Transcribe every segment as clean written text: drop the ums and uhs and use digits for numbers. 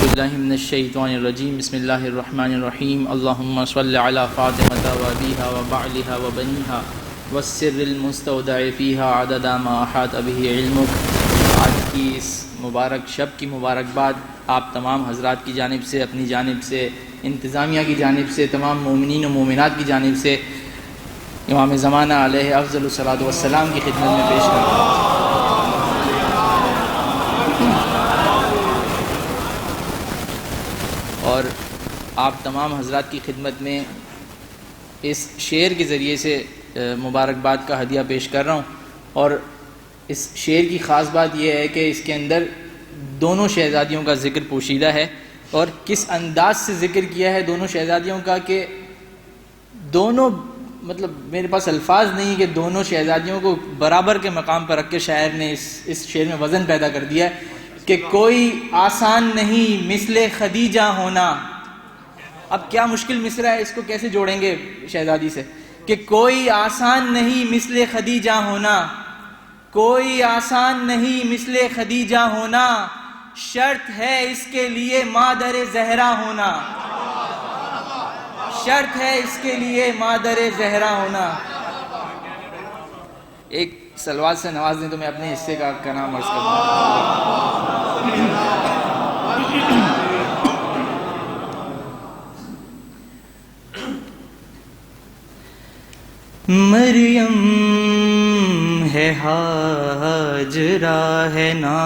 باللہ من الشیطان الرجیم بسم اللہ الرحمن الرحیم اللہم صل علی فاطمة و ابیہا و بعلہا و بنیہا والسر المستودع فیہا عدد ما احاط بہ علمک۔ آج کی اس مبارک شب کی مبارکباد آپ تمام حضرات کی جانب سے، اپنی جانب سے، انتظامیہ کی جانب سے، تمام مومنین و مومنات کی جانب سے امام زمانہ علیہ افضل الصلاۃ والسلام کی خدمت میں پیش کرتا ہوں۔ اور آپ تمام حضرات کی خدمت میں اس شعر کے ذریعے سے مبارکباد کا ہدیہ پیش کر رہا ہوں۔ اور اس شعر کی خاص بات یہ ہے کہ اس کے اندر دونوں شہزادیوں کا ذکر پوشیدہ ہے، اور کس انداز سے ذکر کیا ہے دونوں شہزادیوں کا کہ دونوں میرے پاس الفاظ نہیں کہ دونوں شہزادیوں کو برابر کے مقام پر رکھ کے شاعر نے اس شعر میں وزن پیدا کر دیا ہے کہ کوئی آسان نہیں مثل خدیجہ ہونا۔ اب کیا مشکل مصرع ہے، اس کو کیسے جوڑیں گے شہزادی سے کہ کوئی آسان نہیں مثل خدیجہ ہونا، کوئی آسان نہیں مثل خدیجہ ہونا، شرط ہے اس کے لیے مادر زہرا ہونا، شرط ہے اس کے لیے مادر زہرا ہونا۔ ایک سلوات سے نواز دیں تو میں اپنے حصے کا نام عرض کروں۔ مریم ہے ہاجرہ ہے نا،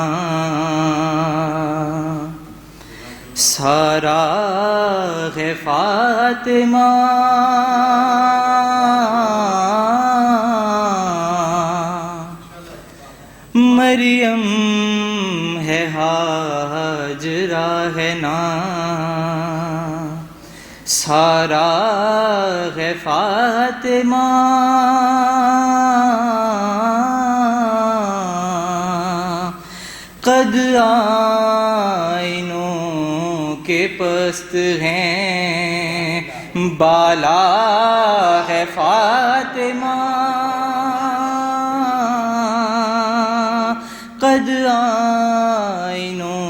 سارا ہے فاطمہ، مریم ہے ہاجرہ ہے نا، سارا ہے فاطمہ، قد آئینوں کے پست ہیں، بالا ہے فاطمہ، قد آئینوں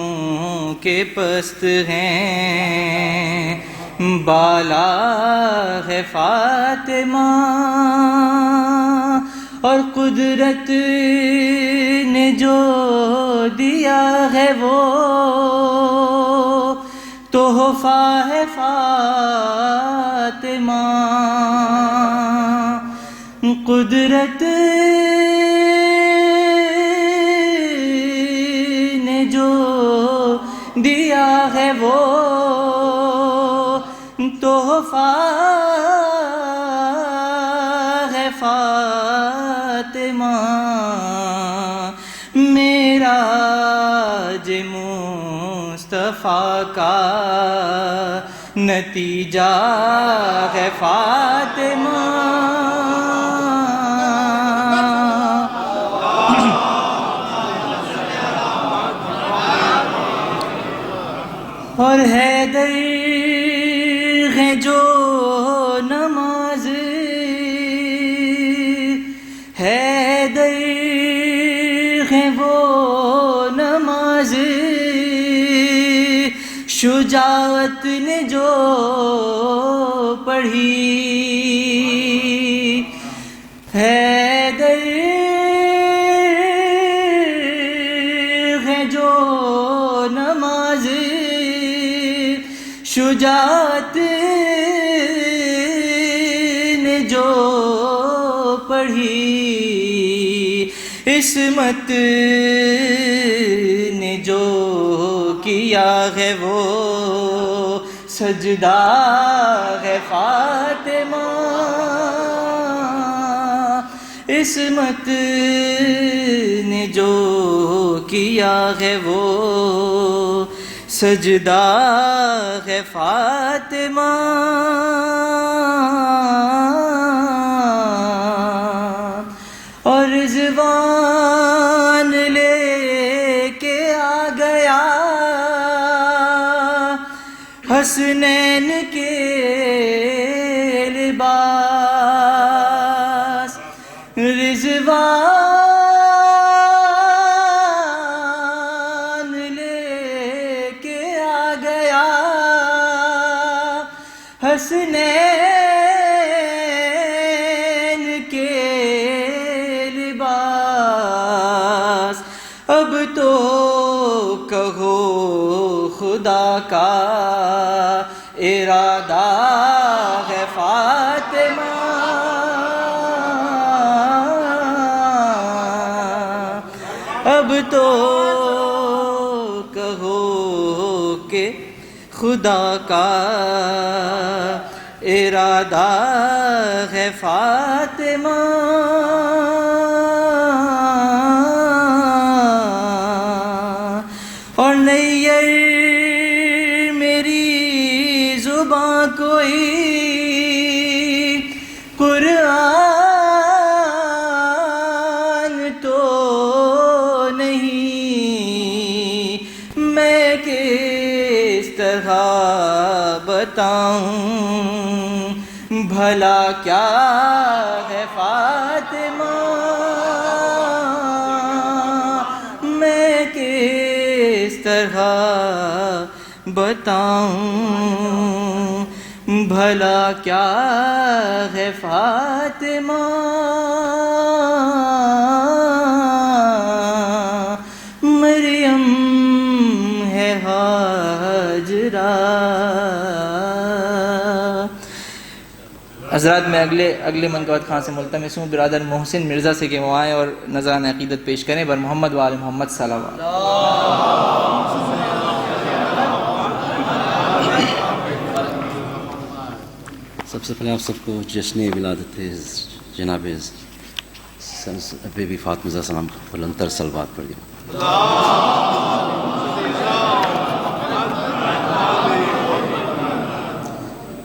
کے پست ہیں، بالا ہے فاطمہ، اور قدرت نے جو دیا ہے وہ تحفہ ہے فاطمہ، قدرت نے جو دیا ہے وہ تحفہ ہے فاطمہ، معراج مصطفیٰ کا نتیجہ ہے فاطمہ، اور حیدر ہے جو نماز، حیدر ہے وہ نماز، شجاعت نے جو پڑھی، حیدر ہے جو نماز، شجاعت نے جو پڑھی، عصمت نے جو کیا ہے وہ سجدہ ہے فاطمہ، عصمت نے جو کیا ہے وہ سجدہ ہے فاطمہ، اور رضوان لے کے آ گیا حسنین کے لباس، رضوان لے کے آ گیا حسین کے لباس، اب تو کہو خدا کا ارادہ ہے فاطمہ، اب تو کہو کہ خدا کا ارادہ ہے فاطمہ، اور نیر میری زباں کوئی قرآن تو نہیں، میں کس طرح بتاؤں بھلا کیا ہے فاطمہ، میں کس طرح بتاؤں بھلا کیا ہے فاطمہ، مریم ہے ہاجرہ۔ حضرات میں اگلے منقبت خان سے ملتمس ہوں برادر محسن مرزا سے کہ وہ آئیں اور نذرانہ عقیدت پیش کریں بر محمد وآل محمد صلوات۔ سب سے پہلے آپ سب کو جشن ولادت جناب بی بی فاطمہ زہرا السلام بلندتر صلوات پڑھ دیں۔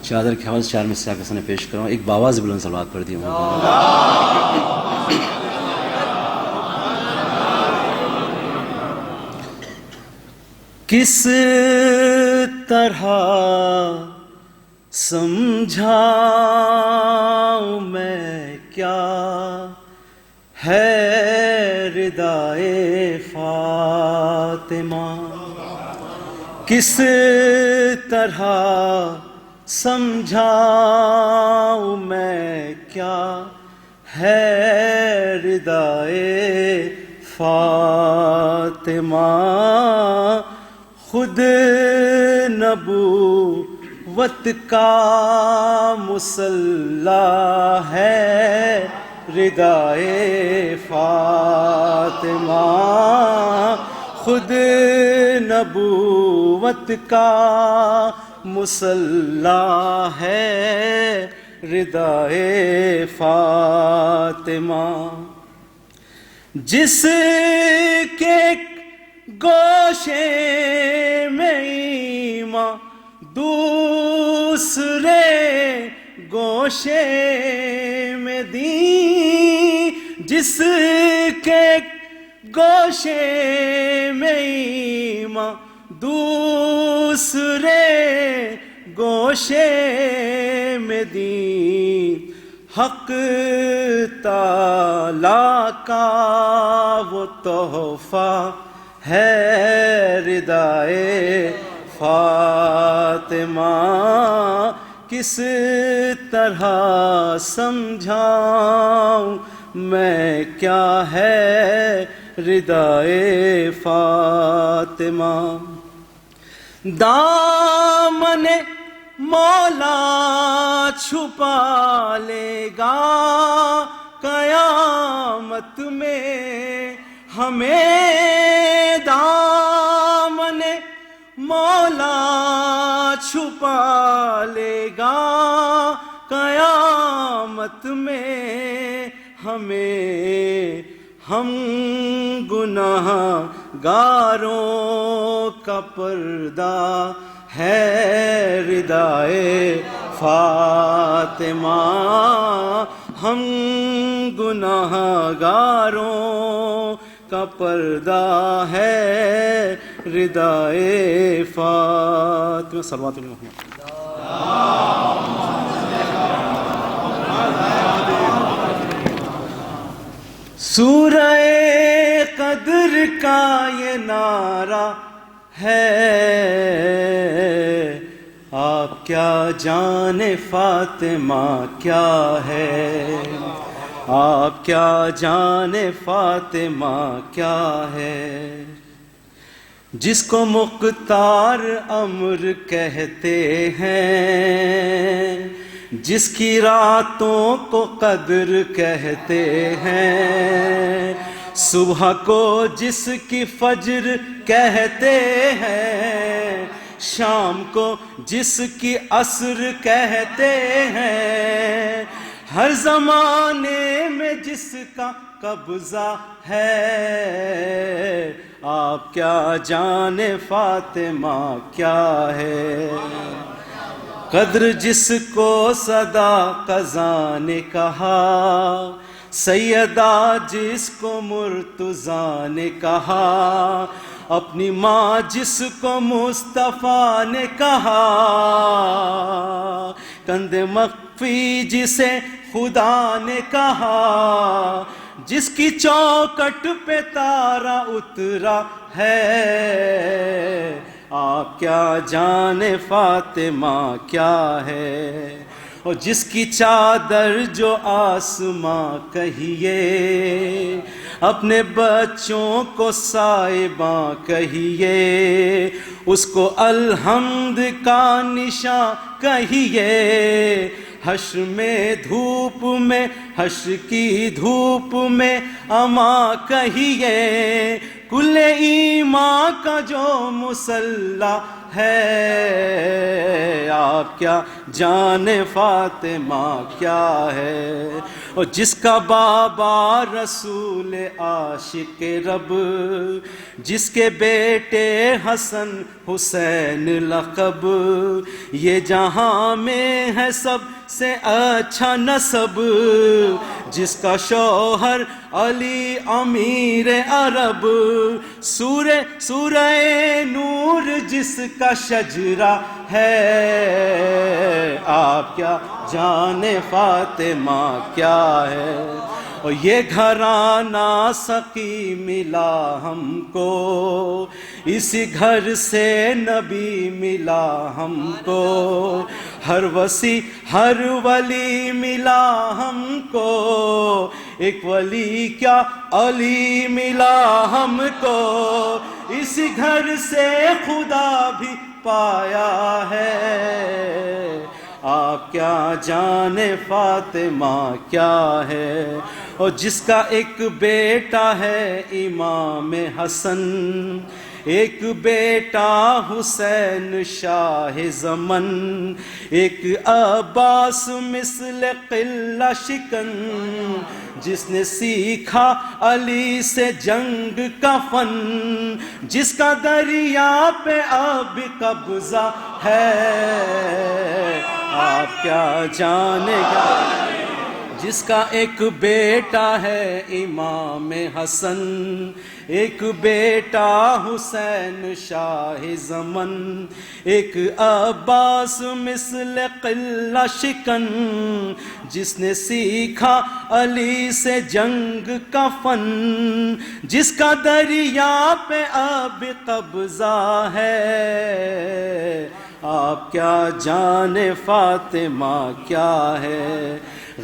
چادر کے حوالے سے 4 میں سے آپ کے سامنے پیش کروں، ایک باواز بلند صلوات پڑھ دیں۔ کس طرح سمجھاؤں میں کیا ہے ردائے فاطمہ، کس طرح سمجھاؤں میں کیا ہے ردائے فاطمہ، خود نبوت کا مصلی ہے ردائے فاطمہ، خود نبوت کا مصلی ہے ردائے فاطمہ، جس کے گوشے میں ایمان دوسرے گوشے میں دین، جس کے گوشے میں ایمان دوسرے گوشے میں دین، حق تعالیٰ کا وہ تحفہ ہے ردائے فاطمہ، کس طرح سمجھاؤں میں کیا ہے ردائے فاطمہ، دامن مولا چھپا لے گا قیامت میں ہمیں، دامن مولا چھپا لے گا قیامت میں ہمیں، ہم گناہ گاروں کا پردہ ہے ردائے فاطمہ، ہم گناہ گاروں کا پردہ ہے ردائے فاطمہ، صلوات علی محمد۔ سورہ قدر کا یہ نعرہ ہے، آپ کیا جان فاطمہ کیا ہے، آپ کیا جان فاطمہ کیا ہے، جس کو مختار امر کہتے ہیں، جس کی راتوں کو قدر کہتے ہیں، صبح کو جس کی فجر کہتے ہیں، شام کو جس کی عصر کہتے ہیں، ہر زمانے میں جس کا قبضہ ہے، آپ کیا جان فاطمہ کیا ہے، قدر جس کو صدا قضا نے کہا، سیدہ جس کو مرتضیٰ نے کہا، اپنی ماں جس کو مصطفیٰ نے کہا، کند مخفی جسے خدا نے کہا، جس کی چوکٹ پہ تارا اترا ہے، آپ کیا جان فاطمہ کیا ہے، اور جس کی چادر جو آسماں کہیے، اپنے بچوں کو صاحباں کہیے، اس کو الحمد کا نشان کہیے، حشر میں دھوپ میں، حشر کی دھوپ میں اماں کہیے، کل ایمان کا جو مسلح ہے، آپ کیا جان فاطمہ کیا ہے، اور جس کا بابا رسول عاشق رب، جس کے بیٹے حسن حسین لقب، یہ جہاں میں ہے سب سے اچھا نسب، جس کا شوہر علی امیر عرب، سورہ نور جس کا شجرہ ہے، آپ کیا جان فاطمہ کیا ہے، اور یہ گھرانہ سقی ملا ہم کو، اسی گھر سے نبی ملا ہم کو، ہر وسیع ہر ولی ملا ہم کو، ایک ولی کیا علی ملا ہم کو، اسی گھر سے خدا بھی پایا ہے، آپ کیا جان فاطمہ کیا ہے، اور جس کا ایک بیٹا ہے امام حسن، ایک بیٹا حسین شاہ زمن، ایک عباس مثل قلہ شکن، جس نے سیکھا علی سے جنگ کا فن، جس کا دریا پہ اب قبضہ ہے، آپ کیا جانے گا، جس کا ایک بیٹا ہے امام حسن، ایک بیٹا حسین شاہ زمن، ایک عباس مثل قلہ شکن، جس نے سیکھا علی سے جنگ کا فن، جس کا دریا پہ اب قبضہ ہے، آپ کیا جانے فاطمہ کیا ہے،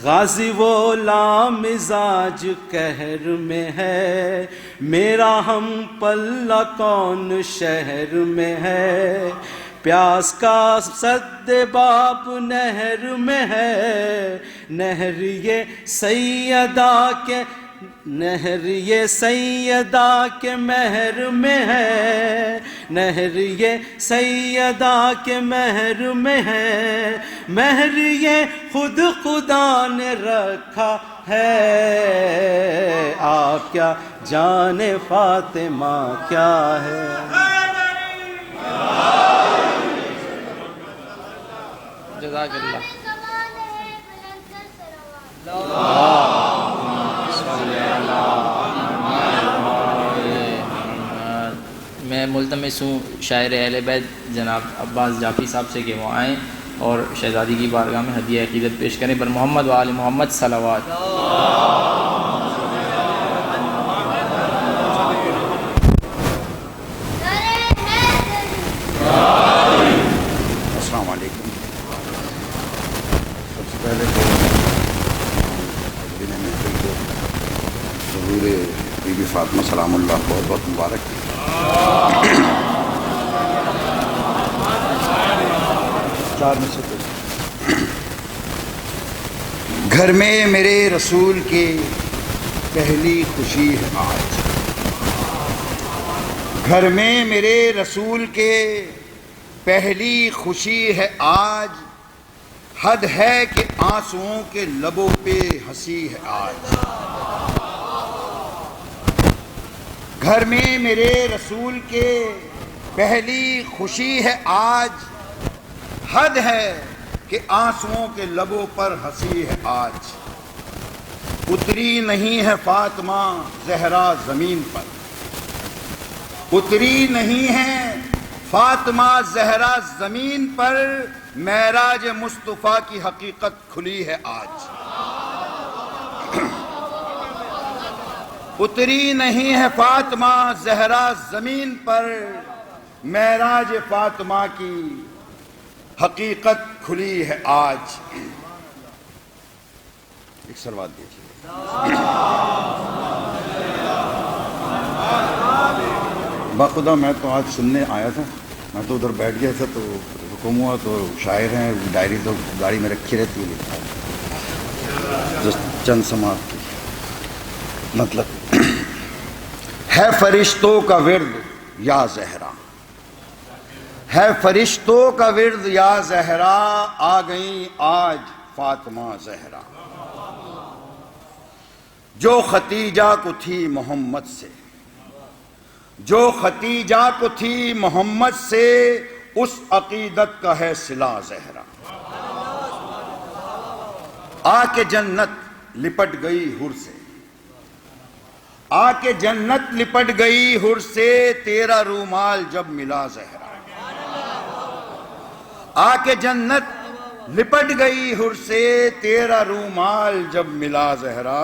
غازی وہ لامزاج قہر میں ہے، میرا ہم پلہ کون شہر میں ہے، پیاس کا سد باب نہر میں ہے، نہر یہ سیدہ کے، نہر یہ سیدہ کے مہر میں ہے، نہر یہ سیدہ کے مہر میں ہے، مہر یہ خود خدا نے رکھا ہے، آپ کیا جانے فاطمہ کیا ہے، جزاک اللہ۔ میں ملتمس ہوں شاعر اہل بیت جناب عباس جعفری صاحب سے کہ وہ آئیں اور شہزادی کی بارگاہ میں ہدیہ عقیدت پیش کریں، بر محمد و آل محمد صلوات۔ السلام علیکم۔ پہلے تو حضرین محفل کو حضور بی بی فاطمہ سلام اللہ بہت بہت مبارک ہے۔ گھر میں میرے رسول کی پہلی خوشی ہے آج، گھر میں میرے رسول کے پہلی خوشی ہے آج، حد ہے کہ آنسوؤں کے لبوں پہ ہنسی ہے آج۔ گھر میں میرے رسول کے پہلی خوشی ہے آج، حد ہے کہ آنسوؤں کے لبوں پر ہنسی ہے آج۔ اتری نہیں ہے فاطمہ زہرا زمین پر، اتری نہیں ہے فاطمہ زہرا زمین پر، معراج مصطفیٰ کی حقیقت کھلی ہے آج۔ اتری نہیں ہے فاطمہ زہرا زمین پر، معراج فاطمہ کی حقیقت کھلی ہے آج۔ ایک سلوات دیجیے۔ باخدا میں تو آج سننے آیا تھا، میں تو ادھر بیٹھ گیا تھا تو حکم ہوا تو شاعر ہیں، ڈائری تو گاڑی میں رکھی رہتی ہے، لکھتا ہے چند سماعت کی مطلب ہے فرشتوں کا ورد یا زہرا، ہے فرشتوں کا ورد یا زہرا، آ گئیں آج فاطمہ زہرا۔ جو ختیجہ کو تھی محمد سے، جو ختیجہ کو تھی محمد سے، اس عقیدت کا ہے صلہ زہرا۔ آ کے جنت لپٹ گئی حر سے، آ کے جنت لپٹ گئی حر سے، تیرا رومال جب ملا زہرا۔ آ کے جنت لپٹ گئی حر سے، تیرا رومال جب ملا زہرا۔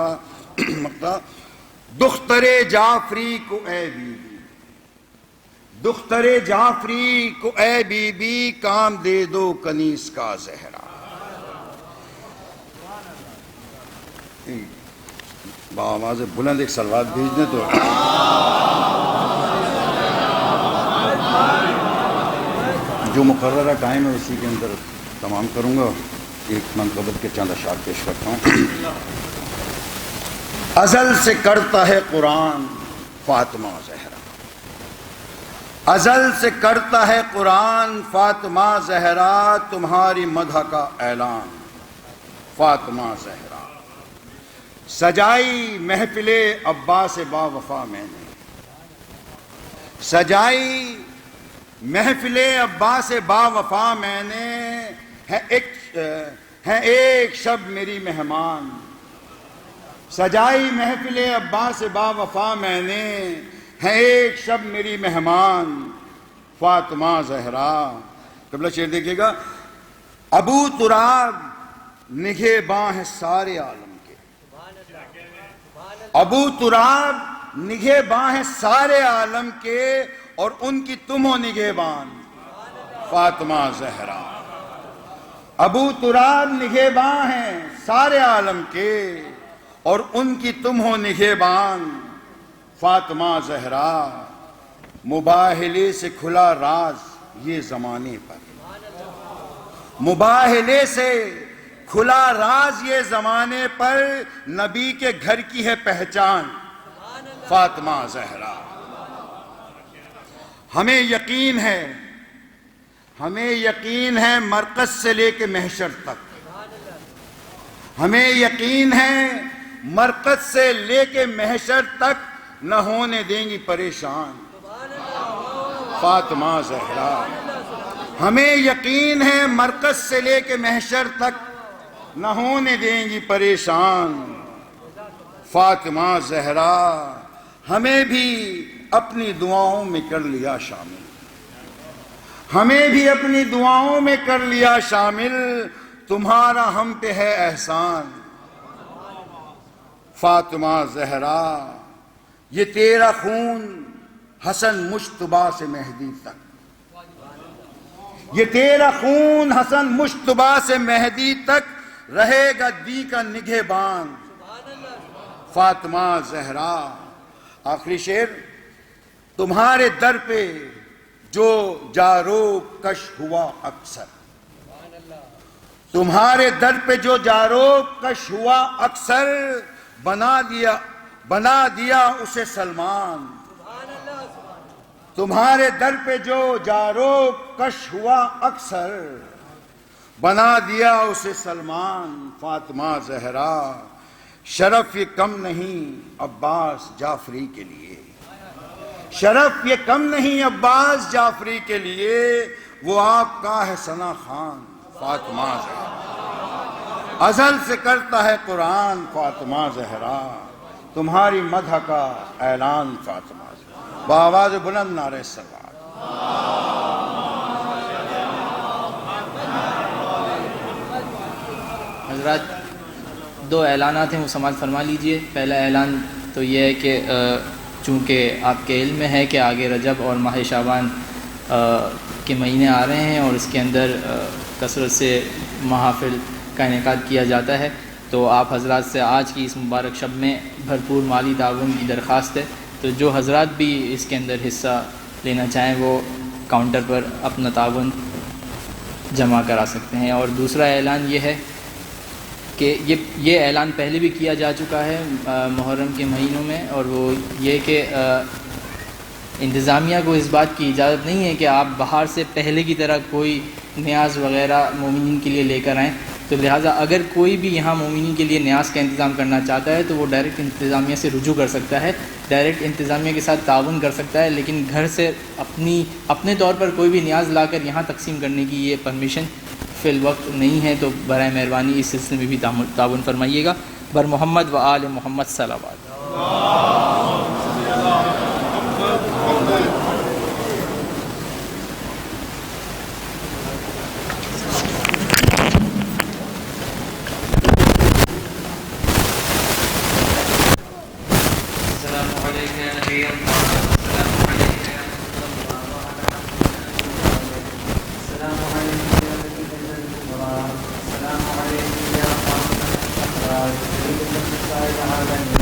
دختر جعفری کو اے بی بی، دختر جعفری کو اے بی بی، کام دے دو کنیز کا زہرا۔ بآواز بلند ایک سلوات بھیج دیں تو جو مقررہ ٹائم ہے اسی کے اندر تمام کروں گا۔ ایک منقبت کے چند اشعار پیش کرتا ہوں۔ ازل سے کرتا ہے قرآن فاطمہ زہرا، ازل سے کرتا ہے قرآن فاطمہ زہرا، تمہاری مدح کا اعلان فاطمہ زہرا۔ سجائی محفل عباس با وفا میں نے، سجائی محفل عباس با وفا میں نے، ہے ایک شب میری مہمان۔ سجائی محفل عباس با وفا میں نے، ہے ایک شب میری مہمان فاطمہ زہرا۔ قبلہ شعر دیکھیے گا۔ ابو تراب نگہباں ہیں سارے عالم کے، ابو تراب نگہباں ہیں سارے عالم کے، اور ان کی تم ہو نگہبان فاطمہ زہرا۔ ابو تراب نگہباں ہیں سارے عالم کے، اور ان کی تم ہو نگہبان فاطمہ زہرا۔ مباہلے سے کھلا راز یہ زمانے پر، مباہلے سے کھلا راز یہ زمانے پر، نبی کے گھر کی ہے پہچان فاطمہ زہرا۔ ہمیں یقین ہے، ہمیں یقین ہے مرکز سے لے کے محشر تک، ہمیں یقین ہے مرکز سے لے کے محشر تک نہ ہونے دیں گی پریشان فاطمہ زہرا۔ ہمیں یقین ہے مرکز سے لے کے محشر تک نہ ہونے دیں گی پریشان فاطمہ زہرا۔ ہمیں بھی اپنی دعاؤں میں کر لیا شامل، ہمیں بھی اپنی دعاؤں میں کر لیا شامل، تمہارا ہم پہ ہے احسان فاطمہ زہرا۔ یہ تیرا خون حسن مشتبہ سے مہدی تک، یہ تیرا خون حسن مشتبہ سے مہدی تک، رہے گا دی کا نگہبان فاطمہ زہرا۔ آخری شعر، تمہارے در پہ جو جارو کش ہوا اکثر، تمہارے در پہ جو جارو کش ہوا اکثر، بنا دیا اسے سلمان۔ تمہارے در پہ جو جارو کش ہوا اکثر، بنا دیا اسے سلمان فاطمہ زہرا۔ شرف یہ کم نہیں عباس جعفری کے لیے، شرف یہ کم نہیں عباس جعفری کے لیے، وہ آپ کا ہے ثنا خان فاطمہ زہرا۔ ازل سے کرتا ہے قرآن فاطمہ زہرا، تمہاری مدح کا اعلان فاطمہ زہرا۔ بآواز بلند نعرہ سلوات۔ حضرات، دو اعلانات ہیں وہ سماعت فرما لیجئے۔ پہلا اعلان تو یہ ہے کہ چونکہ آپ کے علم میں ہے کہ آگے رجب اور ماہ شعبان کے مہینے آ رہے ہیں اور اس کے اندر کثرت سے محافل کا انعقاد کیا جاتا ہے، تو آپ حضرات سے آج کی اس مبارک شب میں بھرپور مالی تعاون کی درخواست ہے۔ تو جو حضرات بھی اس کے اندر حصہ لینا چاہیں وہ کاؤنٹر پر اپنا تعاون جمع کرا سکتے ہیں۔ اور دوسرا اعلان یہ ہے کہ یہ اعلان پہلے بھی کیا جا چکا ہے محرم کے مہینوں میں، اور وہ یہ کہ انتظامیہ کو اس بات کی اجازت نہیں ہے کہ آپ باہر سے پہلے کی طرح کوئی نیاز وغیرہ مومنین کے لیے لے کر آئیں، تو لہٰذا اگر کوئی بھی یہاں مومنین کے لیے نیاز کا انتظام کرنا چاہتا ہے تو وہ ڈائریکٹ انتظامیہ سے رجوع کر سکتا ہے، ڈائریکٹ انتظامیہ کے ساتھ تعاون کر سکتا ہے، لیکن گھر سے اپنے طور پر کوئی بھی نیاز لا کر یہاں تقسیم کرنے کی یہ پرمیشن فی الوقت نہیں ہے۔ تو برائے مہربانی اس سلسلے میں بھی تعاون فرمائیے گا۔ بر محمد و آل محمد صلوات۔ السلام علیکم یا نبی اللہ، السلام علیکم یا رسول اللہ، السلام علیکم یا نبی اللہ، السلام علیکم یا خاتم الانبیاء، سید العالمین۔